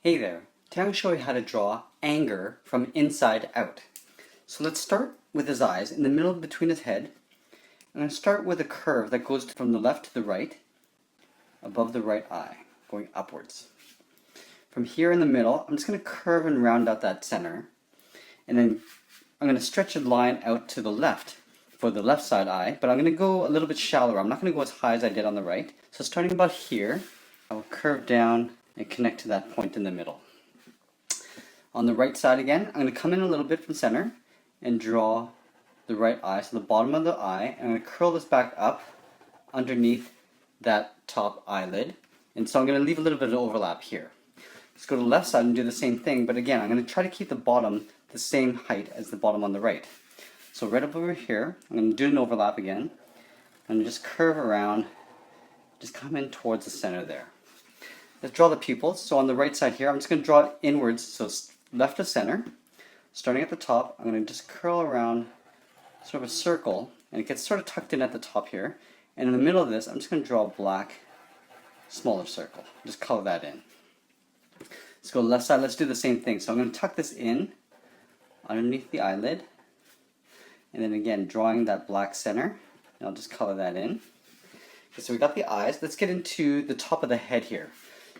Hey there, today I'm going to show you how to draw anger from inside out. So let's start with his eyes, in the middle between his head. I'm going to start with a curve that goes from the left to the right, above the right eye, going upwards. From here in the middle, I'm just going to curve and round out that center, and then I'm going to stretch a line out to the left for the left side eye, but I'm going to go a little bit shallower. I'm not going to go as high as I did on the right. So starting about here, I will curve down and connect to that point in the middle. On the right side again, I'm going to come in a little bit from center and draw the right eye, so the bottom of the eye, and I'm going to curl this back up underneath that top eyelid. And so I'm going to leave a little bit of overlap here. Let's go to the left side and do the same thing, but again, I'm going to try to keep the bottom the same height as the bottom on the right. So right up over here, I'm going to do an overlap again. I'm going to just curve around, just come in towards the center there. Let's draw the pupils. So on the right side here, I'm just going to draw it inwards, so left of center. Starting at the top, I'm going to just curl around sort of a circle, and it gets sort of tucked in at the top here. And in the middle of this, I'm just going to draw a black, smaller circle. Just color that in. Let's go to the left side. Let's do the same thing. So I'm going to tuck this in underneath the eyelid, and then again drawing that black center, and I'll just color that in. Okay, so we got the eyes. Let's get into the top of the head here.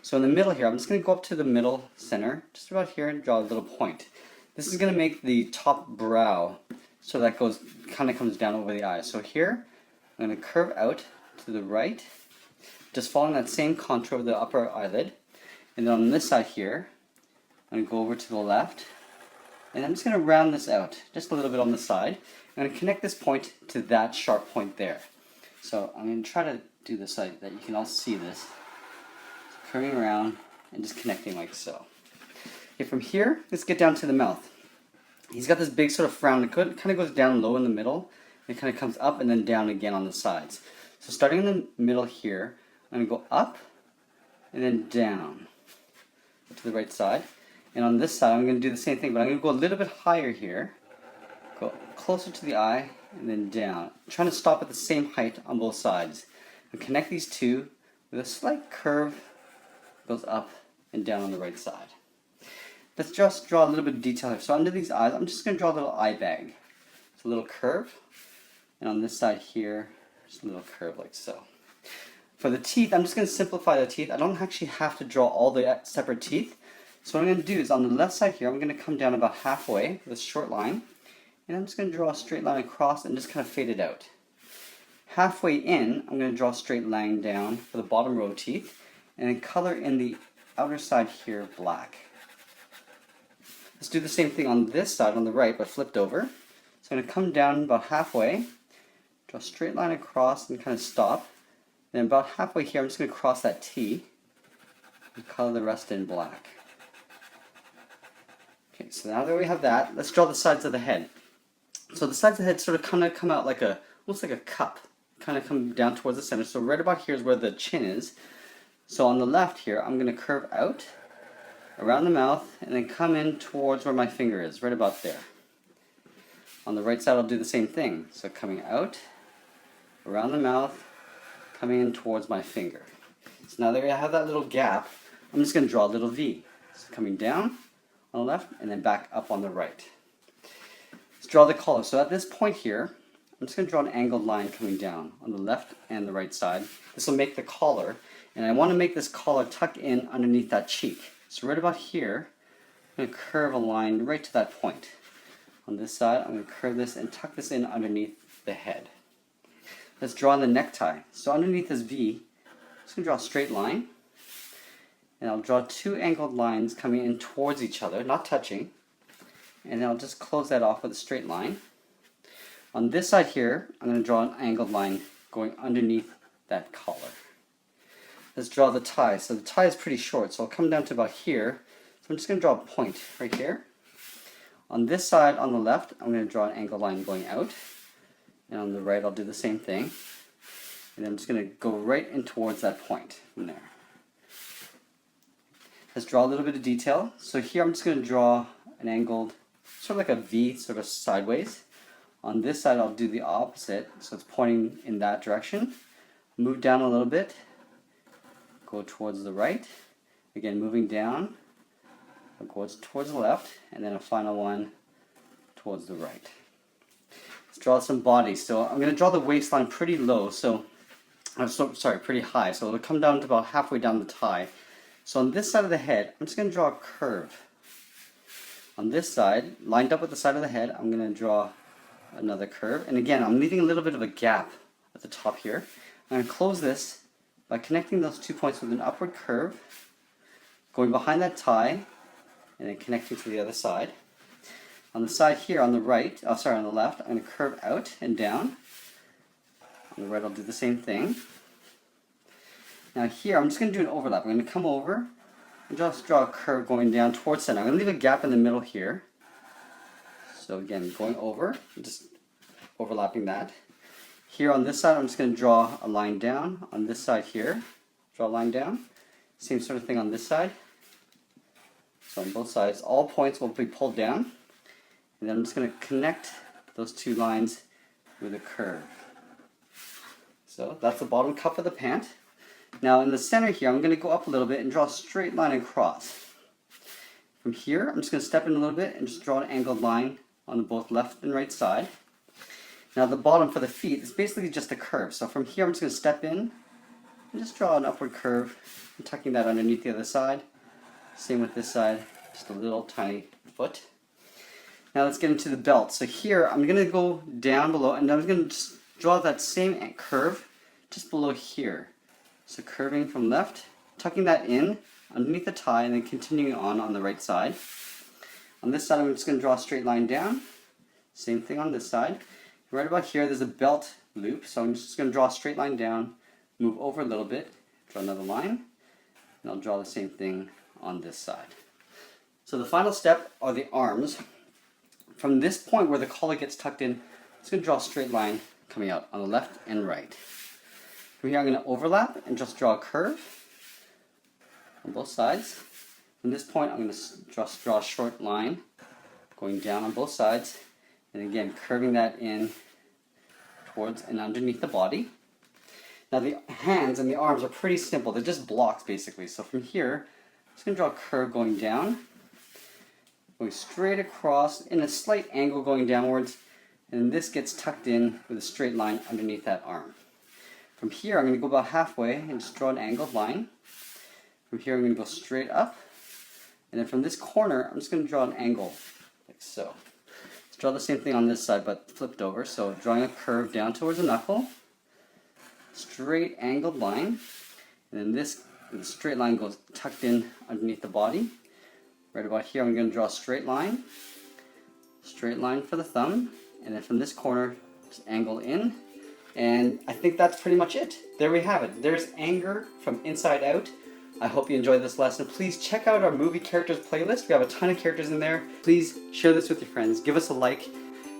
So in the middle here, I'm just going to go up to the middle center, just about here, and draw a little point. This is going to make the top brow, so that goes kind of comes down over the eye. So here, I'm going to curve out to the right, just following that same contour of the upper eyelid. And then on this side here, I'm going to go over to the left, and I'm just going to round this out, just a little bit on the side. I'm going to connect this point to that sharp point there. So I'm going to try to do this so that you can all see this. Curving around and just connecting like so. Okay, from here, let's get down to the mouth. He's got this big sort of frown. It kind of goes down low in the middle, and it kind of comes up and then down again on the sides. So starting in the middle here, I'm going to go up and then down to the right side. And on this side, I'm going to do the same thing, but I'm going to go a little bit higher here, go closer to the eye, and then down. I'm trying to stop at the same height on both sides. And connect these two with a slight curve, goes up and down on the right side. Let's just draw a little bit of detail here. So under these eyes, I'm just going to draw a little eye bag. It's a little curve, and on this side here, just a little curve like so. For the teeth, I'm just going to simplify the teeth. I don't actually have to draw all the separate teeth. So what I'm going to do is on the left side here, I'm going to come down about halfway with a short line, and I'm just going to draw a straight line across and just kind of fade it out. Halfway in, I'm going to draw a straight line down for the bottom row teeth, and then color in the outer side here black. Let's do the same thing on this side on the right, but flipped over. So I'm going to come down about halfway, draw a straight line across and kind of stop. And then about halfway here, I'm just going to cross that T and color the rest in black. Okay, so now that we have that, let's draw the sides of the head. So the sides of the head sort of kind of come out like almost like a cup, kind of come down towards the center. So right about here is where the chin is. So on the left here, I'm going to curve out around the mouth and then come in towards where my finger is, right about there. On the right side, I'll do the same thing. So coming out, around the mouth, coming in towards my finger. So now that I have that little gap, I'm just going to draw a little V. So coming down on the left and then back up on the right. Let's draw the collar. So at this point here, I'm just going to draw an angled line coming down on the left and the right side. This will make the collar. And I want to make this collar tuck in underneath that cheek. So right about here, I'm going to curve a line right to that point. On this side, I'm going to curve this and tuck this in underneath the head. Let's draw the necktie. So underneath this V, I'm just going to draw a straight line. And I'll draw two angled lines coming in towards each other, not touching. And then I'll just close that off with a straight line. On this side here, I'm going to draw an angled line going underneath that collar. Let's draw the tie. So the tie is pretty short, so I'll come down to about here. So I'm just going to draw a point right here. On this side, on the left, I'm going to draw an angled line going out. And on the right, I'll do the same thing. And then I'm just going to go right in towards that point from there. Let's draw a little bit of detail. So here I'm just going to draw an angled, sort of like a V, sort of sideways. On this side, I'll do the opposite, so it's pointing in that direction. Move down a little bit. Go towards the right. Again, moving down, It goes towards the left, and then a final one towards the right. Let's draw some body. So I'm going to draw the waistline pretty low, pretty high. So it'll come down to about halfway down the thigh. So on this side of the head, I'm just going to draw a curve. On this side, lined up with the side of the head, I'm going to draw another curve. And again, I'm leaving a little bit of a gap at the top here. I'm going to close this by connecting those 2 points with an upward curve, going behind that thigh, and then connecting to the other side. On the side here, on the right, on the left, I'm going to curve out and down. On the right, I'll do the same thing. Now here, I'm just going to do an overlap. I'm going to come over and just draw a curve going down towards center. I'm going to leave a gap in the middle here. So again, going over, just overlapping that. Here on this side, I'm just going to draw a line down. On this side here, draw a line down. Same sort of thing on this side. So on both sides, all points will be pulled down. And then I'm just going to connect those two lines with a curve. So that's the bottom cuff of the pant. Now in the center here, I'm going to go up a little bit and draw a straight line across. From here, I'm just going to step in a little bit and just draw an angled line on both left and right side. Now the bottom for the feet is basically just a curve. So from here, I'm just going to step in and just draw an upward curve, and tucking that underneath the other side. Same with this side, just a little tiny foot. Now let's get into the belt. So here, I'm going to go down below, and I'm going to just draw that same curve just below here. So curving from left, tucking that in underneath the tie, and then continuing on the right side. On this side, I'm just going to draw a straight line down. Same thing on this side. Right about here, there's a belt loop, so I'm just going to draw a straight line down, move over a little bit, draw another line, and I'll draw the same thing on this side. So the final step are the arms. From this point where the collar gets tucked in, I'm just going to draw a straight line coming out on the left and right. From here, I'm going to overlap and just draw a curve on both sides. From this point, I'm going to just draw a short line going down on both sides, and again curving that in towards and underneath the body. Now the hands and the arms are pretty simple. They're just blocks basically. So from here, I'm just going to draw a curve going down, going straight across in a slight angle going downwards, and this gets tucked in with a straight line underneath that arm. From here, I'm going to go about halfway and just draw an angled line. From here, I'm going to go straight up, and then from this corner, I'm just going to draw an angle like so. Let's draw the same thing on this side, but flipped over. So drawing a curve down towards the knuckle, straight angled line, and then the straight line goes tucked in underneath the body. Right about here, I'm going to draw a straight line for the thumb, and then from this corner, just angle in. And I think that's pretty much it. There we have it. There's Anger from Inside Out. I hope you enjoyed this lesson. Please check out our movie characters playlist. We have a ton of characters in there. Please share this with your friends. Give us a like.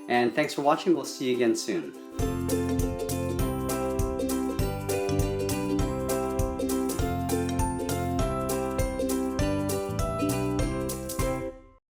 And thanks for watching. We'll see you again soon.